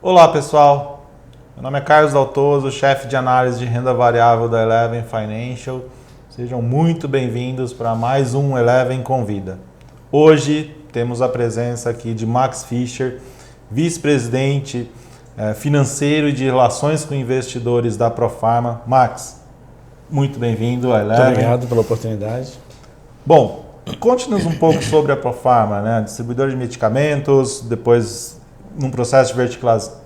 Olá pessoal, meu nome é Carlos Daltoso, chefe de análise de renda variável da Eleven Financial. Sejam muito bem-vindos para mais um Eleven Convida. Hoje temos a presença aqui de Max Fischer, vice-presidente financeiro e de relações com investidores da Profarma. Max, muito bem-vindo à Eleven. Muito obrigado pela oportunidade. Bom, conte-nos um pouco sobre a Profarma, né? Distribuidor de medicamentos, depois num processo de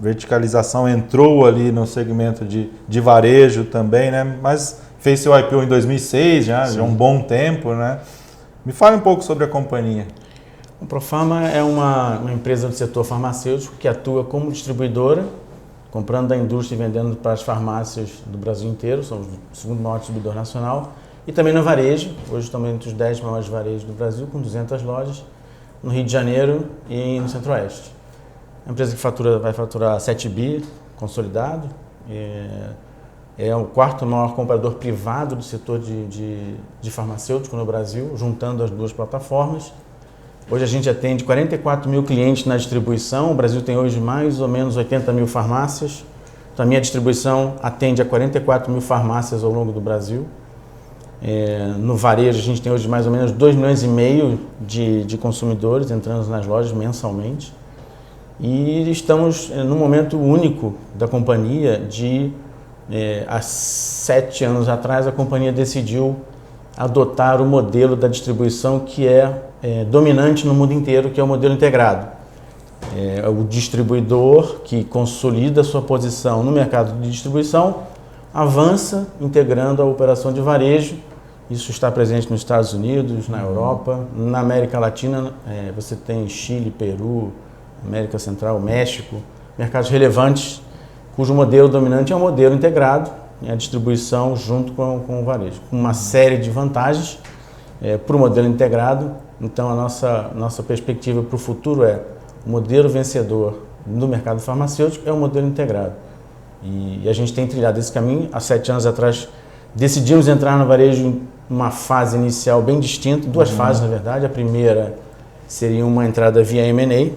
verticalização entrou ali no segmento de varejo também, né? Mas fez seu IPO em 2006, já há um bom tempo, né? Me fale um pouco sobre a companhia. A Profarma é uma empresa do setor farmacêutico que atua como distribuidora, comprando da indústria e vendendo para as farmácias do Brasil inteiro, somos o segundo maior distribuidor nacional, e também no varejo, hoje estamos entre os 10 maiores varejos do Brasil, com 200 lojas, no Rio de Janeiro e no Centro-Oeste. É uma empresa que vai faturar 7 bi consolidado, é o quarto maior comprador privado do setor de farmacêutico no Brasil, juntando as duas plataformas. Hoje a gente atende 44 mil clientes na distribuição, o Brasil tem hoje mais ou menos 80 mil farmácias, então a minha distribuição atende a 44 mil farmácias ao longo do Brasil. No varejo a gente tem hoje mais ou menos 2,5 milhões de consumidores entrando nas lojas mensalmente. E estamos num momento único da companhia há 7 anos atrás a companhia decidiu adotar o modelo da distribuição que é dominante no mundo inteiro, que é o modelo integrado. É o distribuidor que consolida sua posição no mercado de distribuição, avança integrando a operação de varejo. Isso está presente nos Estados Unidos, na Europa, na América Latina, você tem Chile, Peru, América Central, México, mercados relevantes, cujo modelo dominante é o modelo integrado, a distribuição junto com o varejo, com uma série de vantagens para o modelo integrado. Então a nossa perspectiva para o futuro é o modelo vencedor no mercado farmacêutico é o modelo integrado. E a gente tem trilhado esse caminho. Há 7 anos atrás decidimos entrar no varejo em uma fase inicial bem distinta, duas fases na verdade. A primeira seria uma entrada via M&A,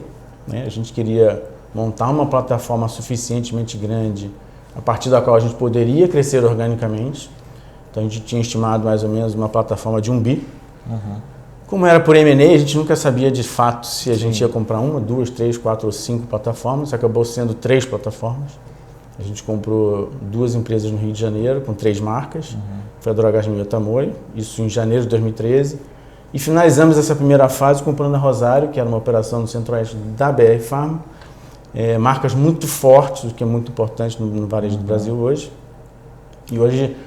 né? A gente queria montar uma plataforma suficientemente grande a partir da qual a gente poderia crescer organicamente. Então a gente tinha estimado mais ou menos uma plataforma de 1 bi. Como era por M&A, a gente nunca sabia de fato se a gente ia comprar 1, 2, 3, 4 ou 5 plataformas. Acabou sendo 3 plataformas. A gente comprou 2 empresas no Rio de Janeiro com 3 marcas. Foi a Drogas Mil e a Tamoio, isso em janeiro de 2013. E finalizamos essa primeira fase comprando a Rosário, que era uma operação no Centro-Oeste da BR Pharma. Marcas muito fortes, o que é muito importante no varejo do Brasil hoje. E hoje,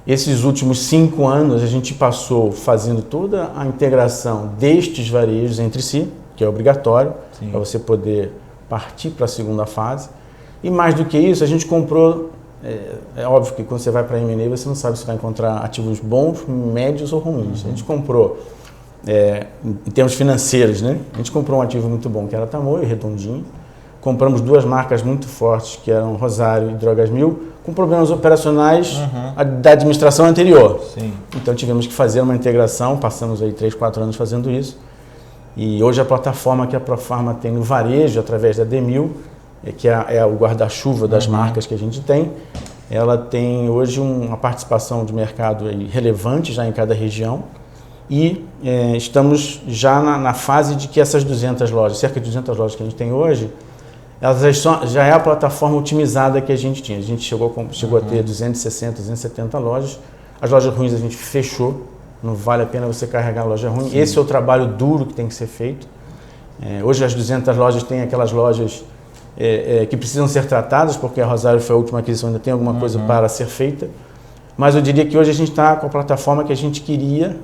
esses últimos 5 anos, a gente passou fazendo toda a integração destes varejos entre si, que é obrigatório, para você poder partir para a segunda fase. E mais do que isso, a gente comprou, é óbvio que quando você vai para a M&A, você não sabe se vai encontrar ativos bons, médios ou ruins. A gente comprou, em termos financeiros, né? A gente comprou um ativo muito bom, que era Tamoio, redondinho. Compramos 2 marcas muito fortes, que eram Rosário e Drogas Mil, com problemas operacionais da administração anterior. Então tivemos que fazer uma integração, passamos aí 3, 4 anos fazendo isso. E hoje a plataforma que a Profarma tem no varejo, através da D1000, que é o guarda-chuva das marcas que a gente tem, ela tem hoje uma participação de mercado aí relevante já em cada região. E estamos já na fase de que essas 200 lojas, cerca de 200 lojas que a gente tem hoje, elas já é a plataforma otimizada que a gente tinha. A gente chegou a ter 260, 270 lojas. As lojas ruins a gente fechou, não vale a pena você carregar a loja ruim. Esse é o trabalho duro que tem que ser feito. Hoje as 200 lojas têm aquelas lojas que precisam ser tratadas, porque a Rosário foi a última aquisição, ainda tem alguma coisa para ser feita. Mas eu diria que hoje a gente está com a plataforma que a gente queria,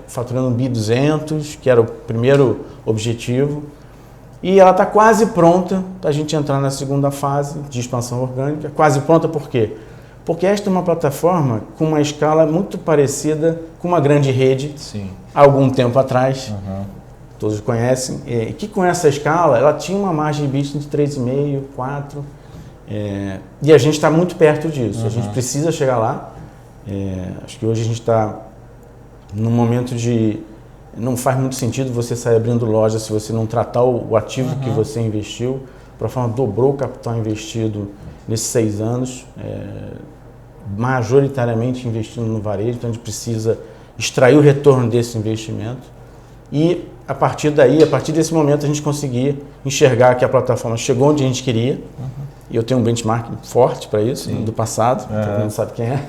faturando 1.2 bi, que era o primeiro objetivo. E ela está quase pronta para a gente entrar na segunda fase de expansão orgânica. Quase pronta por quê? Porque esta é uma plataforma com uma escala muito parecida com uma grande rede, há algum tempo atrás, todos conhecem, que com essa escala ela tinha uma margem de EBITDA de 3,5%, 4%, e a gente está muito perto disso. A gente precisa chegar lá. Acho que hoje a gente está num momento de... Não faz muito sentido você sair abrindo loja se você não tratar o ativo que você investiu. Profarma dobrou o capital investido nesses 6 anos, majoritariamente investindo no varejo, então a gente precisa extrair o retorno desse investimento e a partir daí, a partir desse momento a gente conseguir enxergar que a plataforma chegou onde a gente queria, e eu tenho um benchmark forte para isso, do passado, todo mundo sabe quem é,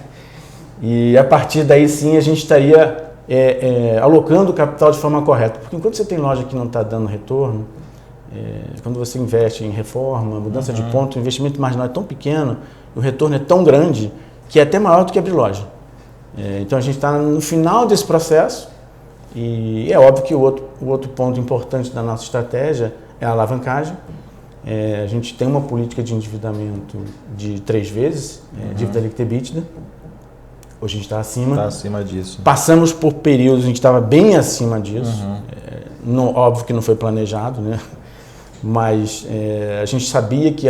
e a partir daí sim a gente estaria alocando o capital de forma correta, porque enquanto você tem loja que não está dando retorno, quando você investe em reforma, mudança de ponto, o investimento marginal é tão pequeno, o retorno é tão grande, que é até maior do que abrir loja. Então a gente está no final desse processo e é óbvio que o outro ponto importante da nossa estratégia é a alavancagem. A gente tem uma política de endividamento de 3 vezes, dívida líquida EBITDA. Hoje a gente está acima. Está acima disso. Passamos por períodos em que estava bem acima disso. Óbvio que não foi planejado, né? Mas a gente sabia que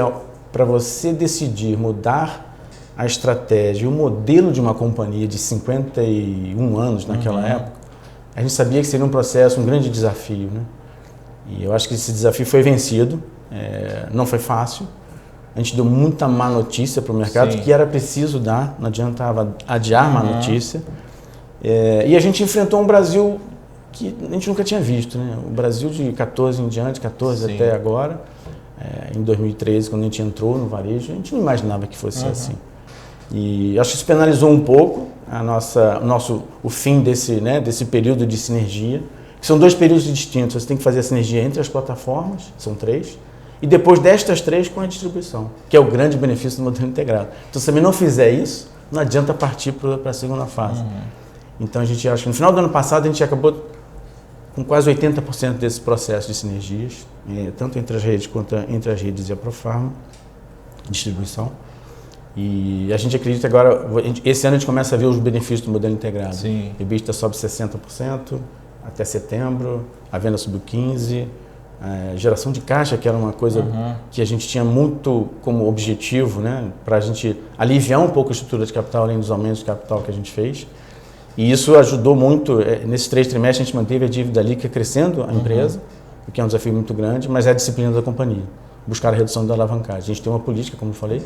para você decidir mudar a estratégia e o modelo de uma companhia de 51 anos naquela época, a gente sabia que seria um processo, um grande desafio, né? E eu acho que esse desafio foi vencido, não foi fácil. A gente deu muita má notícia para o mercado, que era preciso dar, não adiantava adiar má notícia. E a gente enfrentou um Brasil que a gente nunca tinha visto, né? O Brasil de 14 em diante, 14 até agora, em 2013, quando a gente entrou no varejo, a gente não imaginava que fosse assim. E acho que isso penalizou um pouco o fim desse período de sinergia, que são 2 períodos distintos. Você tem que fazer a sinergia entre as plataformas, são 3, e depois destas 3 com a distribuição, que é o grande benefício do modelo integrado. Então, se você não fizer isso, não adianta partir para a segunda fase. Então, a gente acha que no final do ano passado, a gente acabou com quase 80% desse processo de sinergias, tanto entre as redes quanto entre as redes e a Profarma, distribuição. E a gente acredita agora, esse ano a gente começa a ver os benefícios do modelo integrado. EBITDA sobe 60% até setembro, a venda subiu 15%, geração de caixa, que era uma coisa que a gente tinha muito como objetivo, né, para a gente aliviar um pouco a estrutura de capital, além dos aumentos de capital que a gente fez. E isso ajudou muito, nesses 3 trimestres a gente manteve a dívida líquida crescendo, a empresa, o que é um desafio muito grande, mas é a disciplina da companhia, buscar a redução da alavancagem. A gente tem uma política, como eu falei,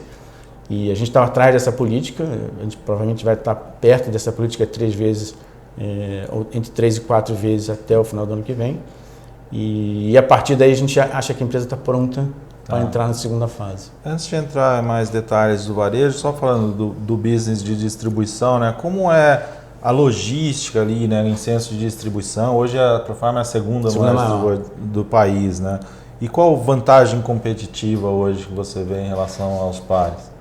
e a gente está atrás dessa política, a gente provavelmente vai estar perto dessa política 3 vezes, entre 3 e 4 vezes até o final do ano que vem. E a partir daí a gente acha que a empresa está pronta para entrar na segunda fase. Antes de entrar em mais detalhes do varejo, só falando do business de distribuição, né? Como é a logística ali, né, em centros de distribuição? Hoje a Profarma é a segunda maior do país, né? E qual vantagem competitiva hoje que você vê em relação aos pares?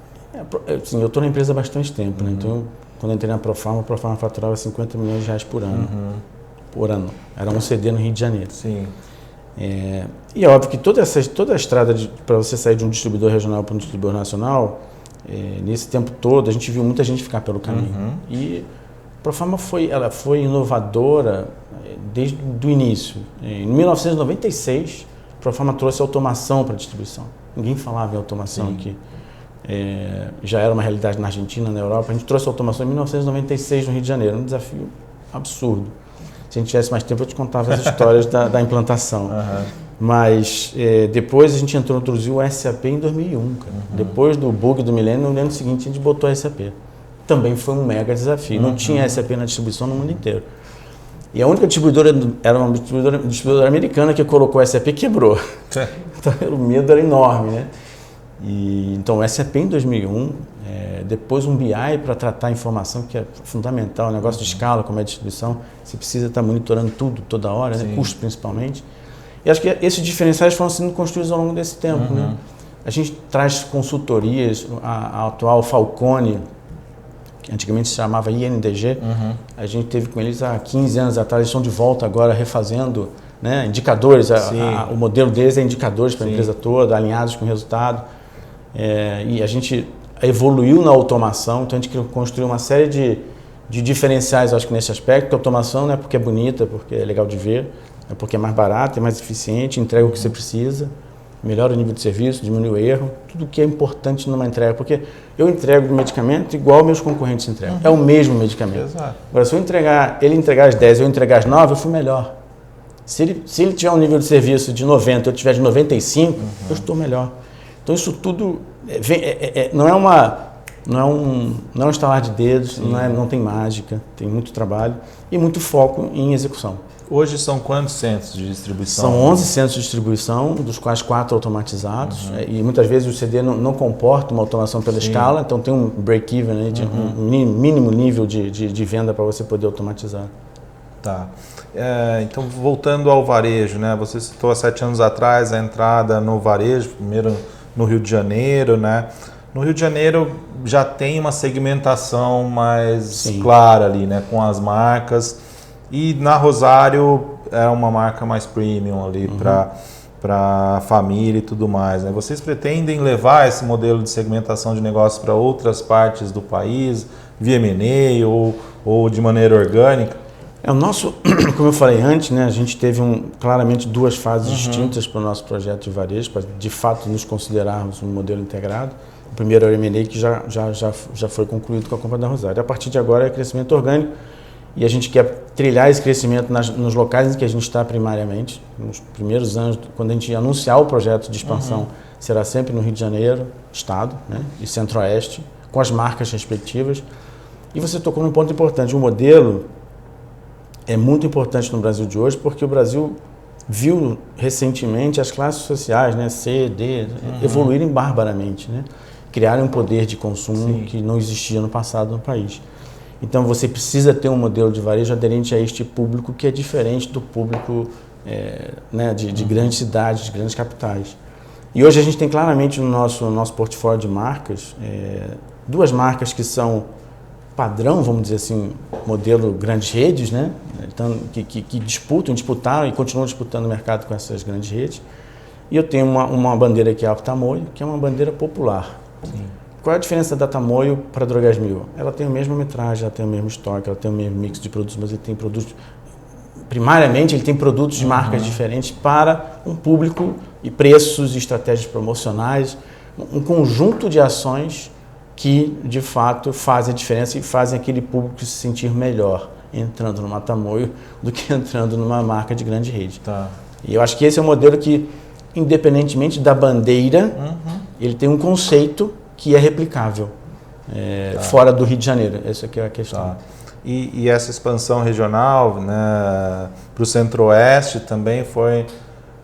Sim, eu estou na empresa há bastante tempo, né? Então, quando eu entrei na Profarma, a Profarma faturava 50 milhões de reais por ano. Por ano. Era um CD no Rio de Janeiro. E é óbvio que toda a estrada para você sair de um distribuidor regional para um distribuidor nacional, nesse tempo todo, a gente viu muita gente ficar pelo caminho. E a Profarma foi inovadora desde o início. Em 1996, a Profarma trouxe automação para a distribuição. Ninguém falava em automação aqui. Já era uma realidade na Argentina, na Europa. A gente trouxe automação em 1996 no Rio de Janeiro, um desafio absurdo. Se a gente tivesse mais tempo, eu te contava as histórias da implantação. Mas depois a gente introduziu o SAP em 2001. Depois do bug do milênio, no ano seguinte a gente botou o SAP. Também foi um mega desafio. Não tinha SAP na distribuição no mundo inteiro. E a única distribuidora era uma distribuidora americana que colocou o SAP e quebrou. Então o medo era enorme, né? Então o SAP em 2001, depois um BI para tratar a informação, que é fundamental, o negócio de escala, como é a distribuição, você precisa estar monitorando tudo, toda hora, né? Custo principalmente. E acho que esses diferenciais foram sendo construídos ao longo desse tempo. Né? A gente traz consultorias, a atual Falcone, que antigamente se chamava INDG, a gente teve com eles há 15 anos atrás, eles estão de volta agora refazendo, né, indicadores, o modelo deles é indicadores para a empresa toda, alinhados com o resultado. E a gente evoluiu na automação, então a gente construiu uma série de diferenciais, acho que nesse aspecto, que a automação não é porque é bonita, porque é legal de ver, é porque é mais barato, é mais eficiente, entrega o que você precisa, melhora o nível de serviço, diminui o erro, tudo que é importante numa entrega, porque eu entrego o medicamento igual meus concorrentes entregam, é o mesmo medicamento. Exato. Agora, se ele entregar às 10 e eu entregar às 9, eu fui melhor. Se ele tiver um nível de serviço de 90, eu tiver de 95, eu estou melhor. Então isso tudo não é um estalar de dedos, não tem mágica, tem muito trabalho e muito foco em execução. Hoje são quantos centros de distribuição? São 11 centros de distribuição, dos quais 4 automatizados. E muitas vezes o CD não comporta uma automação pela escala, então tem um break-even, né, de um mínimo nível de venda para você poder automatizar. Tá. Então, voltando ao varejo, né? Você citou há 7 anos atrás a entrada no varejo, primeiro no Rio de Janeiro, né? No Rio de Janeiro já tem uma segmentação mais clara ali, né? Com as marcas. E na Rosário é uma marca mais premium ali para família e tudo mais, né? Vocês pretendem levar esse modelo de segmentação de negócios para outras partes do país, via M&A ou de maneira orgânica? O nosso, como eu falei antes, né, a gente teve claramente 2 fases distintas para o nosso projeto de varejo, para de fato nos considerarmos um modelo integrado. O primeiro é o M&A, que já foi concluído com a compra da Rosário. A partir de agora é crescimento orgânico e a gente quer trilhar esse crescimento nos locais em que a gente está primariamente. Nos primeiros anos, quando a gente anunciar o projeto de expansão, será sempre no Rio de Janeiro, Estado, né, e Centro-Oeste, com as marcas respectivas. E você tocou num ponto importante, o modelo é muito importante no Brasil de hoje, porque o Brasil viu recentemente as classes sociais, né, C, D, evoluírem barbaramente, né, criarem um poder de consumo que não existia no passado no país. Então você precisa ter um modelo de varejo aderente a este público que é diferente do público né, de grandes cidades, de grandes capitais. E hoje a gente tem claramente no nosso portfólio de marcas 2 marcas que são padrão, vamos dizer assim, modelo grandes redes, né? Então, que disputaram e continuam disputando o mercado com essas grandes redes. E eu tenho uma bandeira que é a Tamoio, que é uma bandeira popular. Qual é a diferença da Tamoio para a Drogasmil? Ela tem a mesma metragem, ela tem o mesmo estoque, ela tem o mesmo mix de produtos, mas ele tem produtos... Primariamente, ele tem produtos de marcas diferentes para um público e preços e estratégias promocionais, um conjunto de ações que, de fato, fazem a diferença e fazem aquele público se sentir melhor entrando numa Tamoio do que entrando numa marca de grande rede. Tá. E eu acho que esse é um modelo que, independentemente da bandeira, ele tem um conceito que é replicável fora do Rio de Janeiro. Essa aqui é a questão. Tá. E essa expansão regional, né, para o Centro-Oeste também foi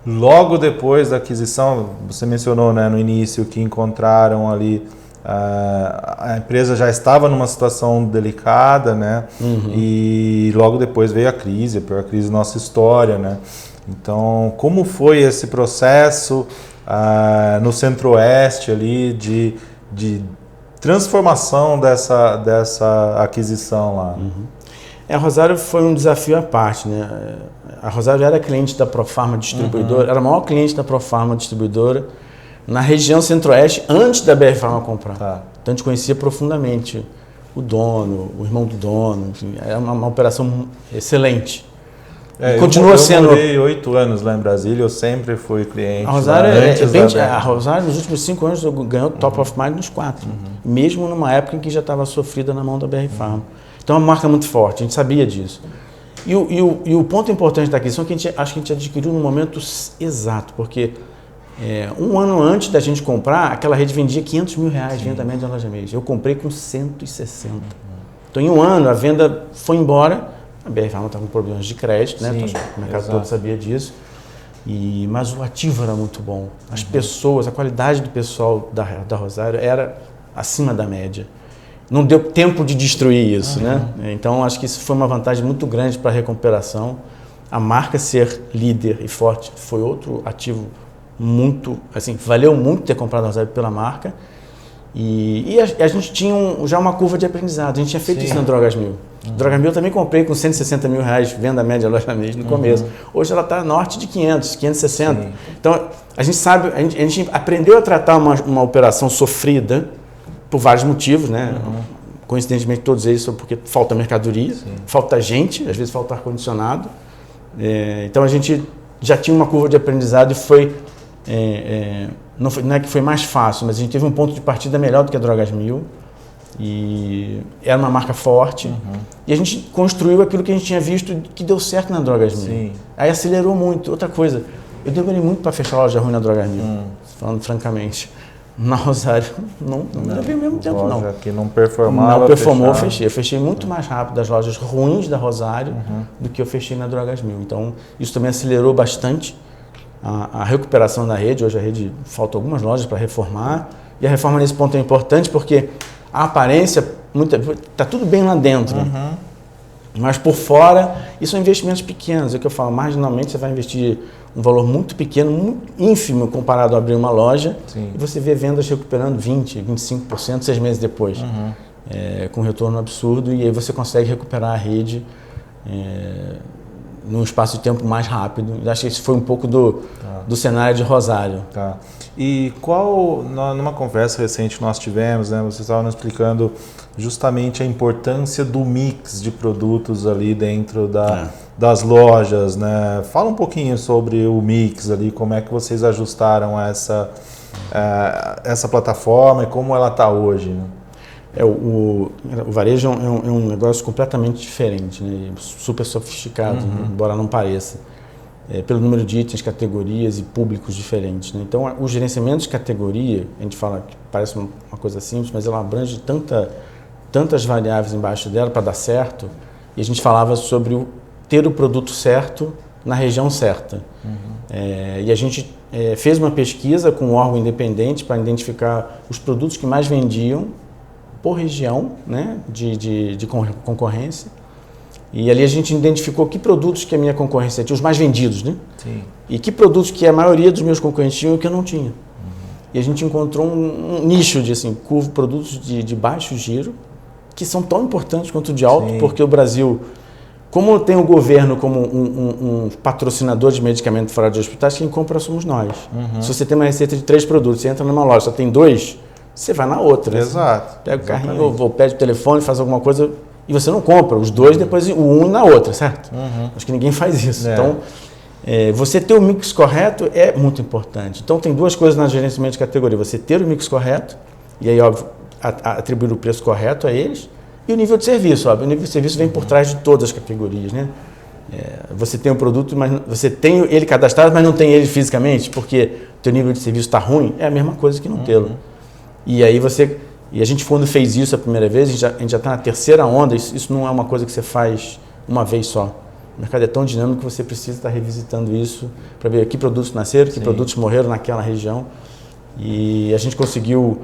logo depois da aquisição. Você mencionou, né, no início que encontraram ali a empresa já estava numa situação delicada, né? E logo depois veio a crise, a pior crise da nossa história, né? Então, como foi esse processo no Centro-Oeste ali de transformação dessa aquisição lá? A Rosário foi um desafio à parte, né? A Rosário era cliente da Profarma Distribuidora, era a maior cliente da Profarma Distribuidora na região Centro-Oeste, antes da BR Pharma comprar. Tá. Então a gente conhecia profundamente o dono, o irmão do dono, enfim, era uma operação excelente. Continua sendo. Eu morei 8 anos lá em Brasília, eu sempre fui cliente. A Rosário, a Rosário nos últimos 5 anos ganhou top of mind nos 4, mesmo numa época em que já estava sofrida na mão da BR Pharma. Então é uma marca muito forte, a gente sabia disso. E o ponto importante da aquisição é que acho que a gente adquiriu no momento exato, porque um ano antes da gente comprar, aquela rede vendia R$500 mil, venda média de loja mês. Eu comprei com 160. Então, em um ano, a venda foi embora. A BR Pharma estava com problemas de crédito, né? Então, o mercado todo sabia disso. Mas o ativo era muito bom. As pessoas, a qualidade do pessoal da Rosário era acima da média. Não deu tempo de destruir isso, né? Então, acho que isso foi uma vantagem muito grande para a recuperação. A marca ser líder e forte foi outro ativo muito, assim, valeu muito ter comprado a Rosário pela marca. E a gente tinha já uma curva de aprendizado. A gente tinha feito isso na Drogasmil. Drogasmil eu também comprei com R$160 mil, venda média loja mês no começo. Hoje ela está norte de 500, 560. Então, a gente sabe, a gente aprendeu a tratar uma operação sofrida por vários motivos, né? Coincidentemente, todos eles são porque falta mercadoria, falta gente, às vezes falta ar-condicionado. Então, a gente já tinha uma curva de aprendizado e foi... não é que foi mais fácil, mas a gente teve um ponto de partida melhor do que a Drogasmil e era uma marca forte e a gente construiu aquilo que a gente tinha visto que deu certo na Drogasmil. Aí acelerou muito. Outra coisa, eu demorei muito para fechar a loja ruim na Drogasmil, falando francamente. Na Rosário não levei o mesmo tempo, não. Loja que não performava. Não performou, eu fechei. Eu fechei muito mais rápido as lojas ruins da Rosário do que eu fechei na Drogas Mil. Então, isso também acelerou bastante a recuperação da rede. Hoje a rede, faltam algumas lojas para reformar. E a reforma nesse ponto é importante porque a aparência, está tudo bem lá dentro. Mas por fora, isso são investimentos pequenos. É o que eu falo, marginalmente você vai investir um valor muito pequeno, muito ínfimo comparado a abrir uma loja. Sim. E você vê vendas recuperando 20%, 25%, 6 meses depois. Com retorno absurdo, e aí você consegue recuperar a rede num espaço de tempo mais rápido. Eu acho que esse foi um pouco do cenário de Rosário. Tá. E numa conversa recente que nós tivemos, né, você estava nos explicando justamente a importância do mix de produtos ali dentro das lojas, né? Fala um pouquinho sobre o mix ali, como é que vocês ajustaram essa plataforma e como ela está hoje, né? O varejo é um negócio completamente diferente, né? Super sofisticado, embora não pareça. Pelo número de itens, categorias e públicos diferentes, né? Então, o gerenciamento de categoria, a gente fala que parece uma coisa simples, mas ela abrange tantas variáveis embaixo dela para dar certo. E a gente falava sobre ter o produto certo na região certa. E a gente fez uma pesquisa com um órgão independente para identificar os produtos que mais vendiam por região, né, de concorrência. E ali a gente identificou que produtos que a minha concorrência tinha, os mais vendidos, né? Sim. E que produtos que a maioria dos meus concorrentes tinham e que eu não tinha. E a gente encontrou um nicho de produtos de baixo giro, que são tão importantes quanto de alto, porque o Brasil, como tem o governo como um patrocinador de medicamento fora de hospitais, quem compra somos nós. Se você tem uma receita de 3 produtos, você entra numa loja, só tem 2, você vai na outra. Exato. Pega o carrinho, ou pede o telefone, faz alguma coisa, e você não compra os 2, depois o um na outra, certo? Acho que ninguém faz isso. Então, você ter o mix correto é muito importante. Então, tem 2 coisas na gerenciamento de categoria. Você ter o mix correto, e aí, óbvio, atribuir o preço correto a eles, e o nível de serviço, óbvio. O nível de serviço vem por trás de todas as categorias, né? Você tem o produto, mas você tem ele cadastrado, mas não tem ele fisicamente, porque o teu nível de serviço está ruim, é a mesma coisa que não tê-lo. E aí a gente quando fez isso a primeira vez, a gente já está na terceira onda, isso não é uma coisa que você faz uma vez só. O mercado é tão dinâmico que você precisa estar revisitando isso para ver que produtos nasceram, que produtos morreram naquela região. E a gente conseguiu,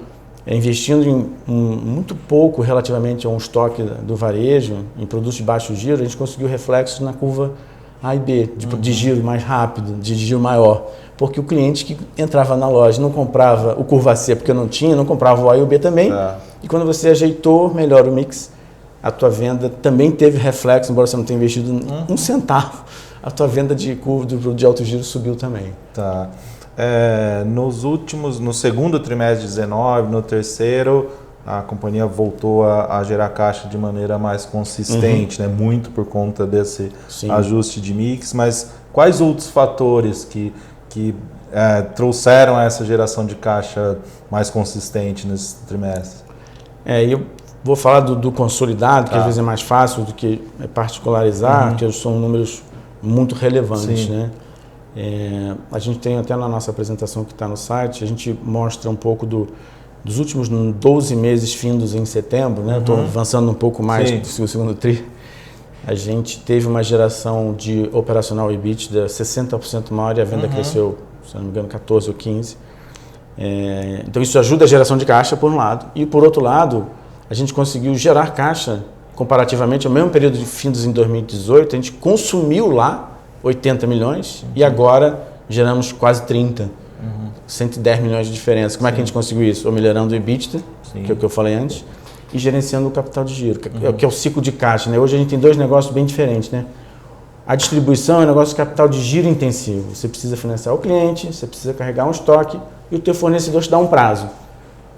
investindo em muito pouco relativamente a um estoque do varejo, em produtos de baixo giro, a gente conseguiu reflexos na curva A e B, de giro mais rápido, de giro maior. Porque o cliente que entrava na loja não comprava o curva C porque não tinha, não comprava o A e o B também. E quando você ajeitou melhor o mix, a tua venda também teve reflexo, embora você não tenha investido um centavo, a tua venda de curva de alto giro subiu também. Tá. No segundo trimestre de 19, no terceiro, a companhia voltou a gerar caixa de maneira mais consistente, né? Muito por conta desse ajuste de mix, mas quais outros fatores que trouxeram essa geração de caixa mais consistente nesse trimestre? Eu vou falar do consolidado, que às vezes é mais fácil do que particularizar, porque são números muito relevantes, né? A gente tem até na nossa apresentação que está no site, a gente mostra um pouco dos últimos 12 meses findos em setembro, né? Estou avançando um pouco mais do segundo tri. A gente teve uma geração de operacional EBITDA 60% maior e a venda cresceu, se não me engano, 14 ou 15%. Então isso ajuda a geração de caixa por um lado. E por outro lado, a gente conseguiu gerar caixa comparativamente ao mesmo período de findos em 2018. A gente consumiu lá 80 milhões e agora geramos quase 30. 110 milhões de diferença. Como é que a gente conseguiu isso? Ou melhorando o EBITDA, que é o que eu falei antes, e gerenciando o capital de giro, que é o ciclo de caixa, né? Hoje a gente tem 2 negócios bem diferentes, né? A distribuição é um negócio de capital de giro intensivo. Você precisa financiar o cliente, você precisa carregar um estoque e o teu fornecedor te dá um prazo.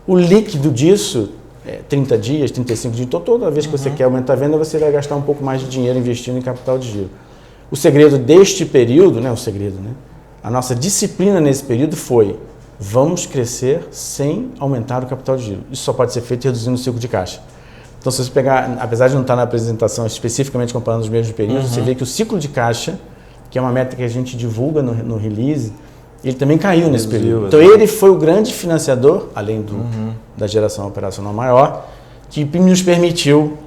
O líquido disso é 30 dias, 35 dias. Então, toda vez que você quer aumentar a venda, você vai gastar um pouco mais de dinheiro investindo em capital de giro. O segredo deste período, a nossa disciplina nesse período foi: vamos crescer sem aumentar o capital de giro. Isso só pode ser feito reduzindo o ciclo de caixa. Então, se você pegar, apesar de não estar na apresentação especificamente comparando os mesmos períodos, você vê que o ciclo de caixa, que é uma métrica que a gente divulga no release, ele também caiu nesse período. Então ele foi o grande financiador, além da geração operacional maior, que nos permitiu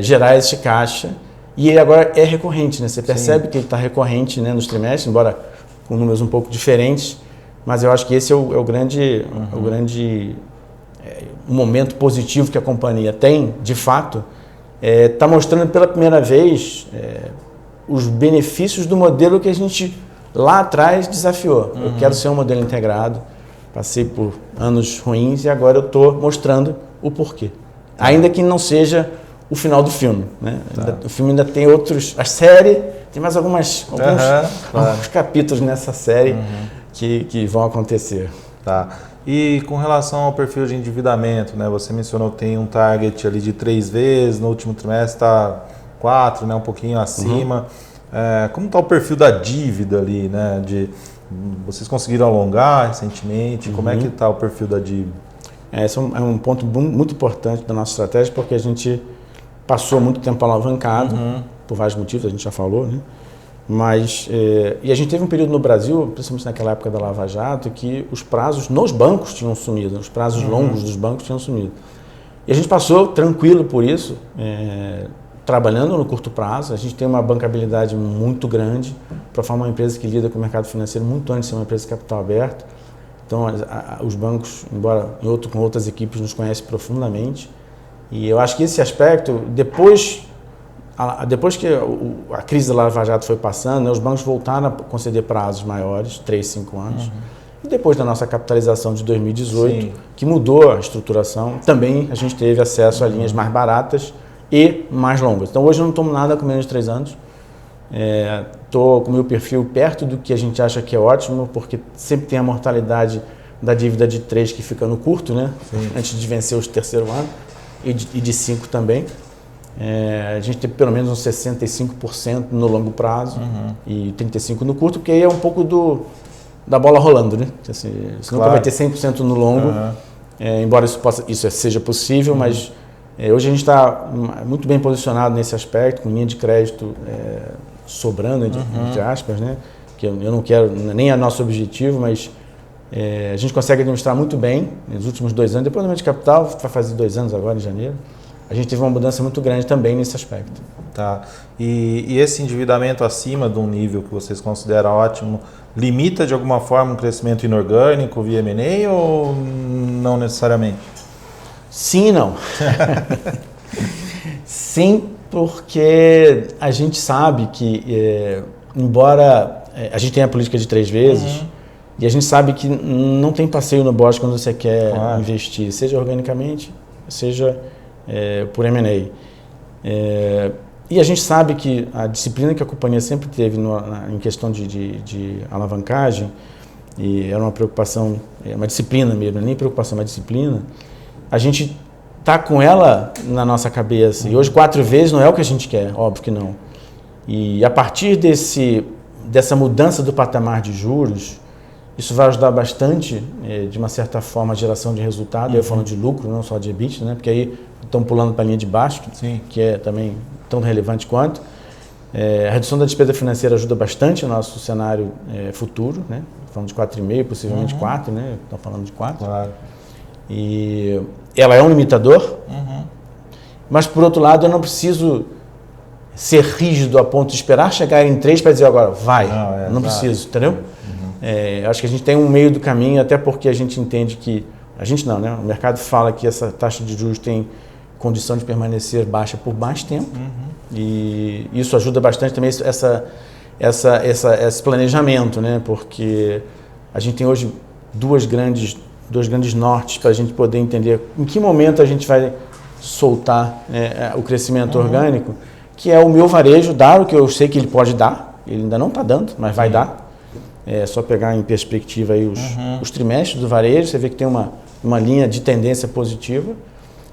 gerar esse caixa. E ele agora é recorrente, né? Você percebe que ele está recorrente, né, nos trimestres, embora com números um pouco diferentes, mas eu acho que esse é o grande momento positivo que a companhia tem, de fato, está mostrando pela primeira vez os benefícios do modelo que a gente lá atrás desafiou. Eu quero ser um modelo integrado, passei por anos ruins e agora eu estou mostrando o porquê. Ainda que não seja o final do filme, né? O filme ainda tem outros... A série tem mais alguns capítulos nessa série que vão acontecer. Tá. E com relação ao perfil de endividamento, né? Você mencionou que tem um target ali de 3 vezes, no último trimestre está 4, né? Um pouquinho acima. Como está o perfil da dívida ali, né? Vocês conseguiram alongar recentemente? Como é que está o perfil da dívida? Esse é um ponto muito importante da nossa estratégia, porque a gente passou muito tempo alavancado, por vários motivos, a gente já falou, né? Mas, e a gente teve um período no Brasil, principalmente naquela época da Lava Jato, que os prazos nos bancos tinham sumido, os prazos longos dos bancos tinham sumido. E a gente passou tranquilo por isso, trabalhando no curto prazo. A gente tem uma bancabilidade muito grande para formar uma empresa que lida com o mercado financeiro muito antes de ser uma empresa de capital aberto. Então, os bancos, embora com outras equipes, nos conhecem profundamente. E eu acho que esse aspecto, depois que a crise da Lava Jato foi passando, né, os bancos voltaram a conceder prazos maiores, 3, 5 anos. E depois da nossa capitalização de 2018, que mudou a estruturação, também a gente teve acesso a linhas mais baratas e mais longas. Então hoje eu não tomo nada com menos de 3 anos. Estou com o meu perfil perto do que a gente acha que é ótimo, porque sempre tem a mortalidade da dívida de 3 que fica no curto, né? Antes de vencer o terceiro ano, e de 5 também. A gente tem pelo menos uns 65% no longo prazo e 35% no curto, porque aí é um pouco da bola rolando, né? Assim, você nunca vai ter 100% no longo, embora isso seja possível, mas hoje a gente está muito bem posicionado nesse aspecto, com linha de crédito sobrando, entre aspas, né? Que eu não quero, nem é nosso objetivo, mas a gente consegue administrar muito bem nos últimos 2 anos. Depois do de capital, vai fazer 2 anos agora, em janeiro. A gente teve uma mudança muito grande também nesse aspecto. Tá. E esse endividamento acima de um nível que vocês consideram ótimo, limita de alguma forma um crescimento inorgânico via M&A ou não necessariamente? Sim e não. Sim, porque a gente sabe que, embora a gente tenha a política de 3 vezes, e a gente sabe que não tem passeio no bosque quando você quer investir, seja organicamente, seja por M&A. E a gente sabe que a disciplina que a companhia sempre teve em questão de alavancagem, e era uma preocupação, uma disciplina mesmo, nem preocupação, uma disciplina, a gente está com ela na nossa cabeça. E hoje 4 vezes não é o que a gente quer, óbvio que não. E a partir dessa mudança do patamar de juros, isso vai ajudar bastante, de uma certa forma, a geração de resultado. Eu falando de lucro, não só de EBITDA, né? Porque aí estão pulando para a linha de baixo, que é também tão relevante quanto. A redução da despesa financeira ajuda bastante o nosso cenário futuro, né? Falando de 4,5, possivelmente 4, né? Estão falando de 4. Claro. E ela é um limitador, mas por outro lado eu não preciso ser rígido a ponto de esperar chegar em 3 para dizer agora, vai, não preciso, entendeu? Acho que a gente tem um meio do caminho, até porque a gente entende que, a gente não, né? O mercado fala que essa taxa de juros tem condição de permanecer baixa por mais tempo, e isso ajuda bastante também esse planejamento, né? Porque a gente tem hoje dois grandes nortes para a gente poder entender em que momento a gente vai soltar o crescimento orgânico, que é o meu varejo dar o que eu sei que ele pode dar, ele ainda não está dando, mas vai dar. É só pegar em perspectiva aí os trimestres do varejo, você vê que tem uma linha de tendência positiva.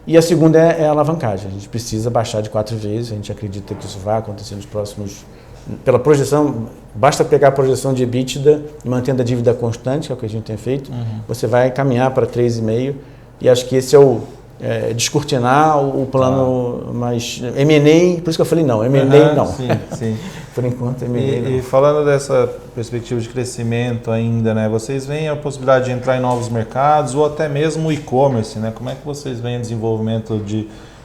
E a segunda é a alavancagem. A gente precisa baixar de 4 vezes, a gente acredita que isso vai acontecer nos próximos... Pela projeção, basta pegar a projeção de EBITDA e mantendo a dívida constante, que é o que a gente tem feito, você vai caminhar para 3,5, e acho que esse é descortinar o plano mais M&A, por isso que eu falei não, M&A não. Sim. Por enquanto, M&A não. E falando dessa perspectiva de crescimento ainda, né? Vocês veem a possibilidade de entrar em novos mercados ou até mesmo o e-commerce, né? Como é que vocês veem o desenvolvimento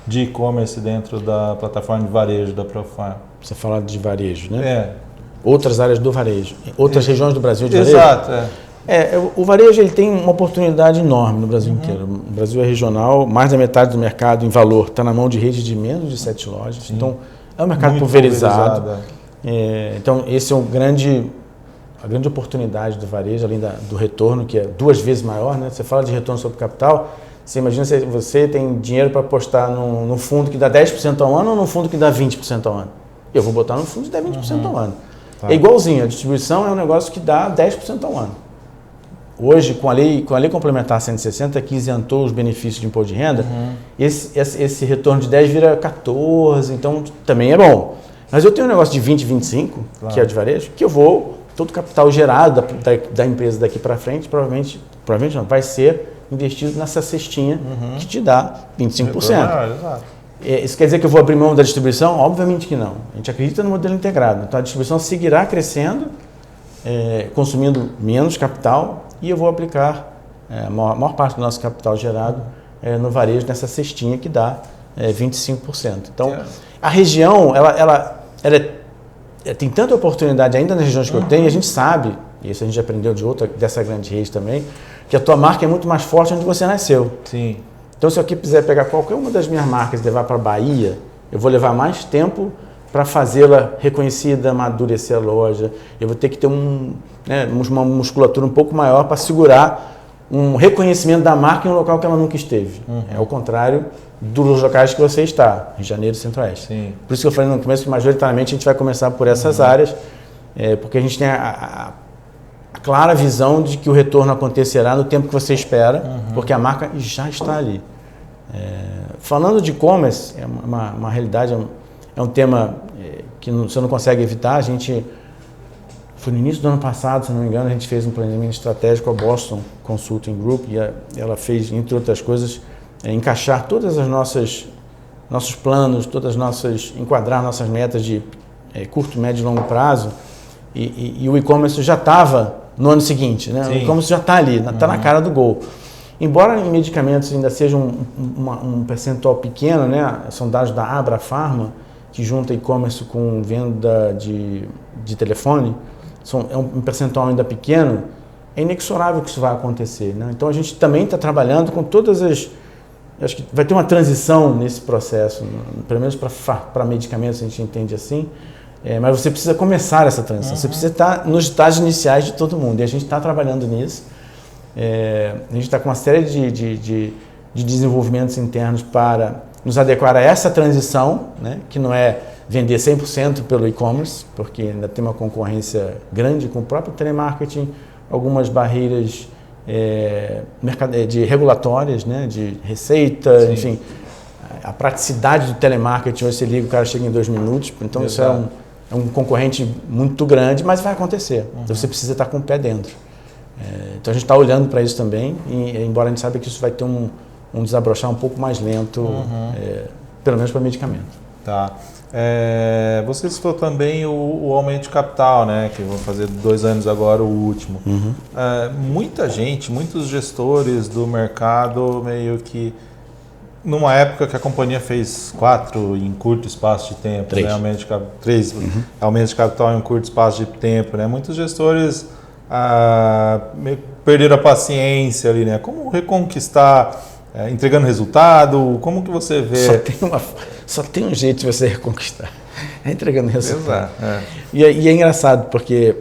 de e-commerce dentro da plataforma de varejo da Profarma? Você fala de varejo, né? Outras áreas do varejo, outras regiões do Brasil de varejo. Exato. O varejo ele tem uma oportunidade enorme no Brasil inteiro. O Brasil é regional, mais da metade do mercado em valor está na mão de rede de menos de 7 lojas. Sim. Então, é um mercado muito pulverizado. Então, esse é a grande oportunidade do varejo, além do retorno, que é 2 vezes maior. Né? Você fala de retorno sobre capital, você imagina se você tem dinheiro para apostar num fundo que dá 10% ao ano ou num fundo que dá 20% ao ano. Eu vou botar no fundo que dá 20% ao ano. Tá. É igualzinho, a distribuição é um negócio que dá 10% ao ano. Hoje, com a lei complementar 160, que isentou os benefícios de imposto de renda, esse retorno de 10 vira 14, então também é bom. Mas eu tenho um negócio de 20, 25, claro, que é de varejo, que todo o capital gerado da empresa daqui para frente, provavelmente não, vai ser investido nessa cestinha que te dá 25%. Exato. Isso quer dizer que eu vou abrir mão da distribuição? Obviamente que não. A gente acredita no modelo integrado. Então a distribuição seguirá crescendo, consumindo menos capital, e eu vou aplicar a maior parte do nosso capital gerado no varejo, nessa cestinha que dá 25%. Então, a região, ela tem tanta oportunidade ainda nas regiões que eu tenho, e a gente sabe, e isso a gente aprendeu dessa grande rede também, que a tua marca é muito mais forte onde você nasceu. Sim. Então, se eu aqui quiser pegar qualquer uma das minhas marcas e levar para a Bahia, eu vou levar mais tempo para fazê-la reconhecida, amadurecer a loja. Eu vou ter que ter uma musculatura um pouco maior para segurar um reconhecimento da marca em um local que ela nunca esteve. É o contrário dos locais que você está, Rio de Janeiro e Centro-Oeste. Sim. Por isso que eu falei no começo que majoritariamente a gente vai começar por essas áreas, porque a gente tem a clara visão de que o retorno acontecerá no tempo que você espera, porque a marca já está ali. Falando de e-commerce, é uma realidade, é um tema que você não consegue evitar. Foi no início do ano passado, se não me engano, a gente fez um planejamento estratégico com a Boston Consulting Group e ela fez, entre outras coisas, encaixar todas as nossos planos, enquadrar nossas metas de curto, médio e longo prazo, e o e-commerce já estava no ano seguinte, né? O e-commerce já está ali, está na cara do gol. Embora em medicamentos ainda seja um percentual pequeno, né? São dados da Abra Pharma, que junta e-commerce com venda de telefone, é um percentual ainda pequeno, é inexorável que isso vai acontecer. Né? Então a gente também está trabalhando com todas as... Acho que vai ter uma transição nesse processo, pelo menos para medicamentos a gente entende assim, mas você precisa começar essa transição, você precisa estar nos estágios iniciais de todo mundo, e a gente está trabalhando nisso. A gente está com uma série de desenvolvimentos internos para nos adequar a essa transição, né, que não é vender 100% pelo e-commerce, porque ainda tem uma concorrência grande com o próprio telemarketing, algumas barreiras de regulatórias, né, de receita, enfim. A praticidade do telemarketing, hoje você liga, o cara chega em 2 minutos, então isso é um concorrente muito grande, mas vai acontecer. Então você precisa estar com o pé dentro. Então a gente está olhando para isso também, e embora a gente saiba que isso vai ter um desabrochar um pouco mais lento, pelo menos para medicamento. Tá. Você citou também o aumento de capital, né? Que vão fazer 2 anos agora, o último. Muita gente, muitos gestores do mercado, meio que numa época que a companhia fez 4 em curto espaço de tempo, 3, né? Três aumentos de capital em um curto espaço de tempo, né? Muitos gestores perderam a paciência ali, né? Como reconquistar, entregando resultado? Como que você vê? Só tem um jeito de você reconquistar, entregando resultado. Exato. E é engraçado, porque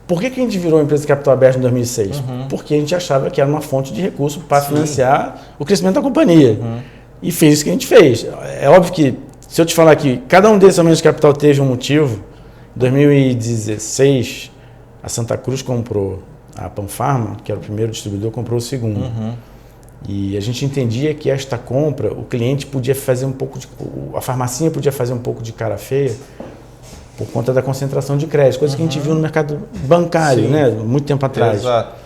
por que a gente virou empresa de capital aberto em 2006? Porque a gente achava que era uma fonte de recurso para financiar o crescimento da companhia. E fez isso que a gente fez. É óbvio que, se eu te falar que cada um desses aumentos de capital teve um motivo, em 2016, a Santa Cruz comprou a Panfarma, que era o primeiro distribuidor, comprou o segundo. E a gente entendia que esta compra, o cliente podia fazer a farmacinha podia fazer um pouco de cara feia por conta da concentração de crédito, coisa que a gente viu no mercado bancário, né, muito tempo atrás. Exato.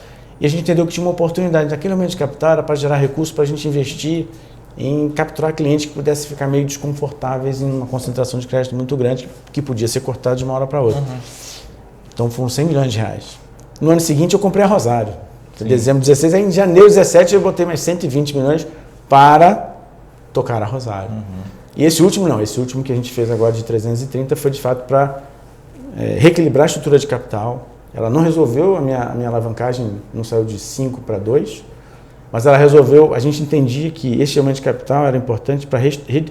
E a gente entendeu que tinha uma oportunidade naquele aumento de capital para gerar recursos para a gente investir em capturar clientes que pudessem ficar meio desconfortáveis em uma concentração de crédito muito grande, que podia ser cortada de uma hora para outra. Então foram 100 milhões de reais. No ano seguinte eu comprei a Rosário. Em dezembro de 16, aí em janeiro de 17 eu botei mais 120 milhões para tocar a Rosário. E esse último não, esse último que a gente fez agora de 330 foi de fato para reequilibrar a estrutura de capital. Ela não resolveu, a minha alavancagem não saiu de 5 para 2, mas ela resolveu, a gente entendia que esse aumento de capital era importante para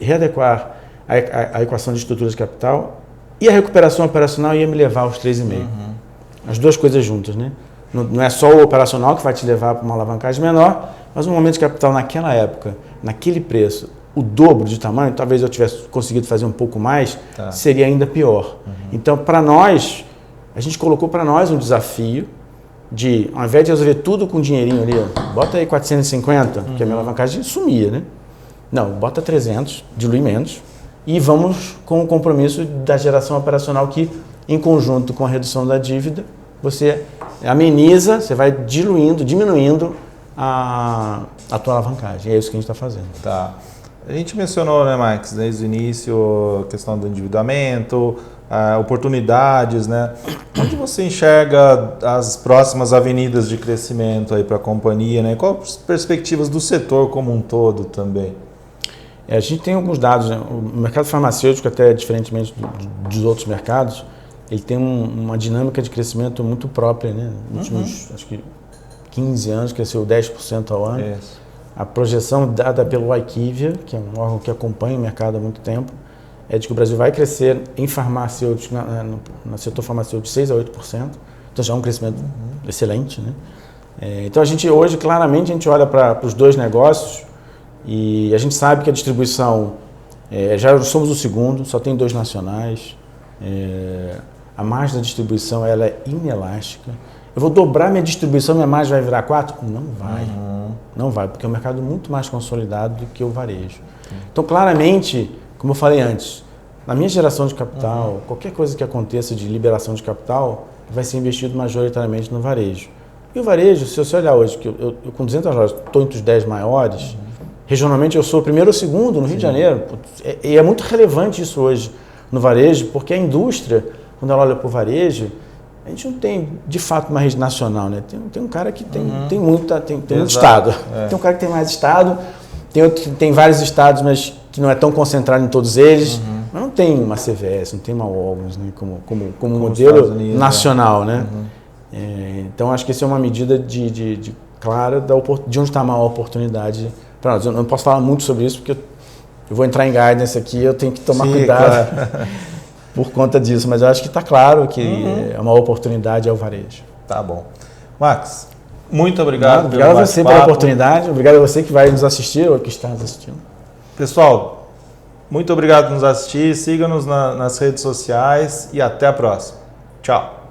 readequar a equação de estrutura de capital e a recuperação operacional ia me levar aos 3,5. As duas coisas juntas, né? Não é só o operacional que vai te levar para uma alavancagem menor, mas um aumento de capital naquela época, naquele preço, o dobro de tamanho, talvez eu tivesse conseguido fazer um pouco mais, seria ainda pior. Então, para nós, a gente colocou para nós um desafio de, ao invés de resolver tudo com dinheirinho ali, bota aí 450, porque a minha alavancagem sumia, né? Não, bota 300, dilui menos, e vamos com o compromisso da geração operacional que, em conjunto com a redução da dívida, você ameniza, você vai diminuindo a tua alavancagem. É isso que a gente está fazendo. Tá. A gente mencionou, né, Max, desde o início, a questão do endividamento, oportunidades, né? Onde você enxerga as próximas avenidas de crescimento aí para a companhia, né? Quais as perspectivas do setor como um todo também? A gente tem alguns dados, né? O mercado farmacêutico, até diferentemente dos outros mercados, ele tem uma dinâmica de crescimento muito própria, né? Nos últimos, acho que 15 anos, cresceu 10% ao ano. Isso. A projeção dada pelo IQVIA, que é um órgão que acompanha o mercado há muito tempo, é de que o Brasil vai crescer em farmacêutico, no setor farmacêutico, de 6% a 8%. Então já é um crescimento excelente, né? Então a gente hoje, claramente, a gente olha para os dois negócios e a gente sabe que a distribuição, já somos o segundo, só tem 2 nacionais. A margem da distribuição ela é inelástica. Eu vou dobrar minha distribuição, minha margem vai virar 4? Não vai. Não vai, porque é um mercado muito mais consolidado do que o varejo. Então, claramente, como eu falei antes, na minha geração de capital, qualquer coisa que aconteça de liberação de capital, vai ser investido majoritariamente no varejo. E o varejo, se você olhar hoje, que eu com 200 lojas estou entre os 10 maiores, regionalmente eu sou o primeiro ou segundo no Rio de Janeiro, e é muito relevante isso hoje no varejo, porque a indústria, quando ela olha para o varejo, a gente não tem, de fato, uma rede nacional, né? Tem um cara que tem muito estado. Tem um cara que tem mais estado, tem outro que tem vários estados, mas que não é tão concentrado em todos eles. Mas não tem uma CVS, não tem uma Walgreens, né? como modelo Unidos, nacional, né? Então, acho que isso é uma medida clara de onde está a maior oportunidade para nós. Eu não posso falar muito sobre isso, porque eu vou entrar em guidance aqui, eu tenho que tomar cuidado. Claro. Por conta disso, mas eu acho que está claro que a maior oportunidade é o varejo. Tá bom. Max, muito obrigado. Obrigado a você pela oportunidade, obrigado a você que vai nos assistir ou que está nos assistindo. Pessoal, muito obrigado por nos assistir, siga-nos nas redes sociais e até a próxima. Tchau.